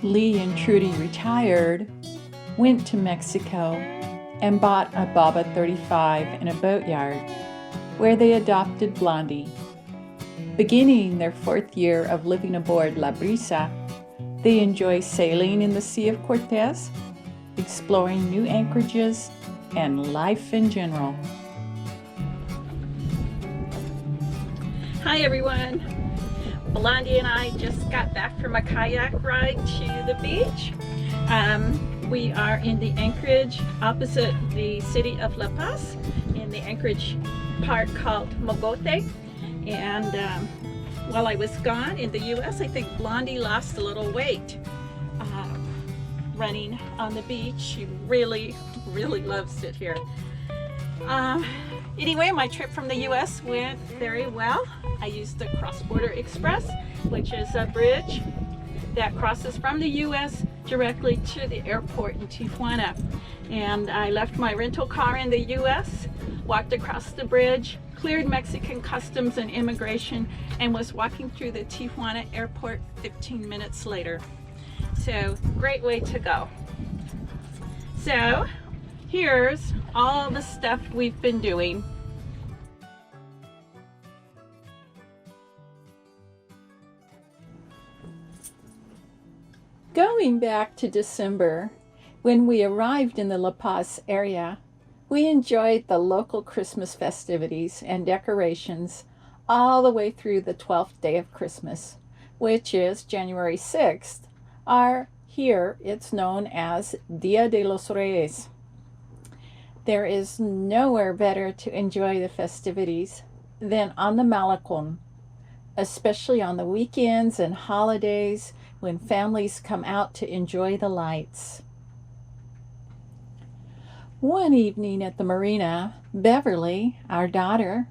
Lee and Trudy retired, went to Mexico, and bought a Baba 35 in a boatyard, where they adopted Blondie. Beginning their 4th year of living aboard La Brisa, they enjoy sailing in the Sea of Cortez, exploring new anchorages, and life in general. Hi everyone! Blondie and I just got back from a kayak ride to the beach. We are in the anchorage opposite the city of La Paz, in the anchorage part called Mogote. And while I was gone in the US, I think Blondie lost a little weight running on the beach. She really loves it here. Anyway, my trip from the US went very well. I used the Cross-Border Express, which is a bridge that crosses from the US directly to the airport in Tijuana. And I left my rental car in the US, walked across the bridge, cleared Mexican customs and immigration, and was walking through the Tijuana airport 15 minutes later. So, great way to go. So, here's all the stuff we've been doing. Going back to December, when we arrived in the La Paz area, we enjoyed the local Christmas festivities and decorations all the way through the 12th day of Christmas, which is January 6th, or here it's known as Dia de los Reyes. There is nowhere better to enjoy the festivities than on the Malecón, especially on the weekends and holidays when families come out to enjoy the lights. One evening at the marina, Beverly, our daughter,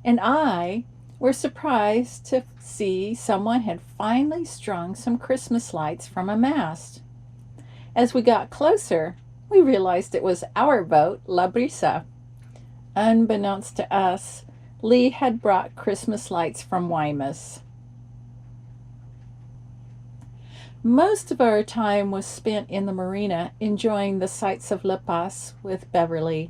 and I were surprised to see someone had finally strung some Christmas lights from a mast. As we got closer, we realized it was our boat, La Brisa. Unbeknownst to us, Lee had brought Christmas lights from Guaymas. Most of our time was spent in the marina enjoying the sights of La Paz with Beverly.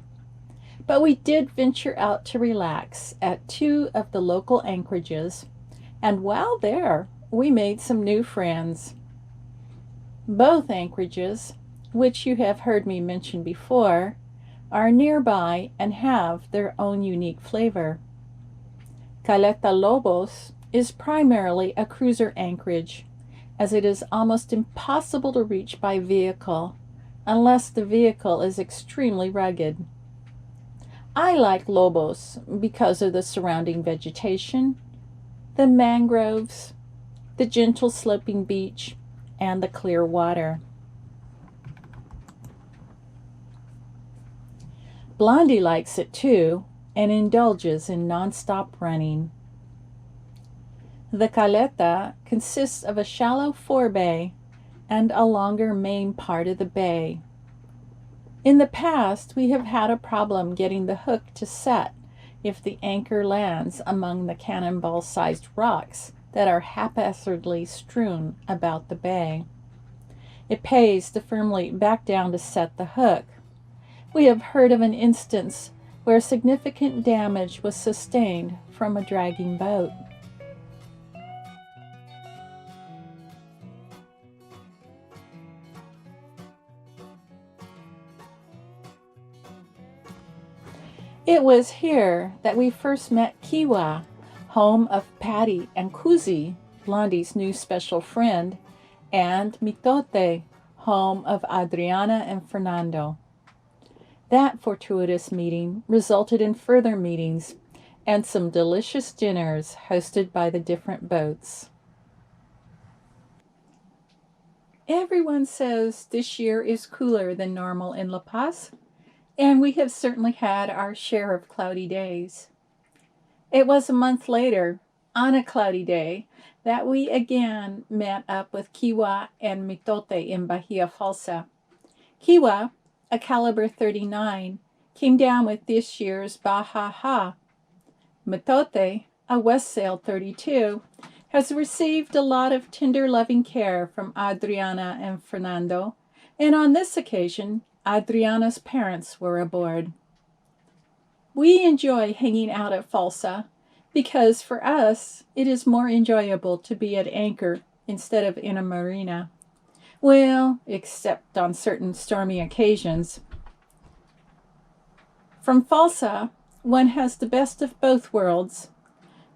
But we did venture out to relax at 2 of the local anchorages, and while there, we made some new friends. Both anchorages, which you have heard me mention before, are nearby and have their own unique flavor. Caleta Lobos is primarily a cruiser anchorage, as it is almost impossible to reach by vehicle unless the vehicle is extremely rugged. I like Lobos because of the surrounding vegetation, the mangroves, the gentle sloping beach, and the clear water. Blondie likes it too and indulges in nonstop running. The Caleta consists of a shallow forebay and a longer main part of the bay. In the past, we have had a problem getting the hook to set if the anchor lands among the cannonball-sized rocks that are haphazardly strewn about the bay. It pays to firmly back down to set the hook. We have heard of an instance where significant damage was sustained from a dragging boat. It was here that we first met Kiwa, home of Patty and Kuzi, Blondie's new special friend, and Mitote, home of Adriana and Fernando. That fortuitous meeting resulted in further meetings and some delicious dinners hosted by the different boats. Everyone says this year is cooler than normal in La Paz, and we have certainly had our share of cloudy days. It was a month later, on a cloudy day, that we again met up with Kiwa and Mitote in Bahia Falsa. Kiwa, a caliber 39, came down with this year's Baja Ha. Mitote, a West Sail 32, has received a lot of tender, loving care from Adriana and Fernando, and on this occasion, Adriana's parents were aboard. We enjoy hanging out at Falsa because for us, it is more enjoyable to be at anchor instead of in a marina. Well, except on certain stormy occasions. From Falsa, one has the best of both worlds.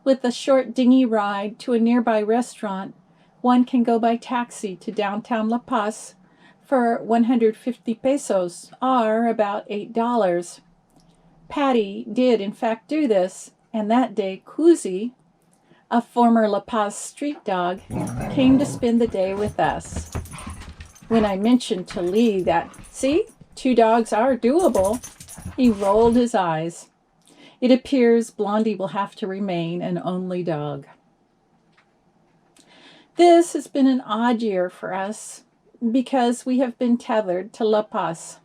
With a short dinghy ride to a nearby restaurant, one can go by taxi to downtown La Paz for 150 pesos, or about $8. Patty did in fact do this, and that day Kuzi, a former La Paz street dog, came to spend the day with us. When I mentioned to Lee that, see, 2 dogs are doable, he rolled his eyes. It appears Blondie will have to remain an only dog. This has been an odd year for us because we have been tethered to La Paz.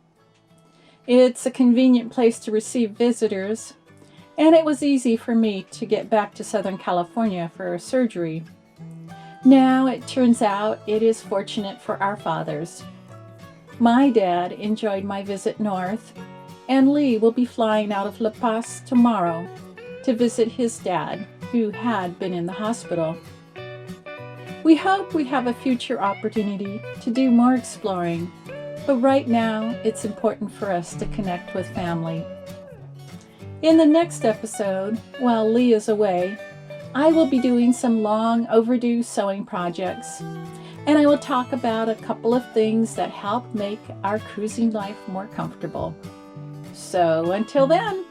It's a convenient place to receive visitors, and it was easy for me to get back to Southern California for surgery. Now it turns out it is fortunate for our fathers. My dad enjoyed my visit north, and Lee will be flying out of La Paz tomorrow to visit his dad, who had been in the hospital. We hope we have a future opportunity to do more exploring, but right now it's important for us to connect with family. In the next episode, while Lee is away, I will be doing some long overdue sewing projects, and I will talk about a couple of things that help make our cruising life more comfortable. So until then.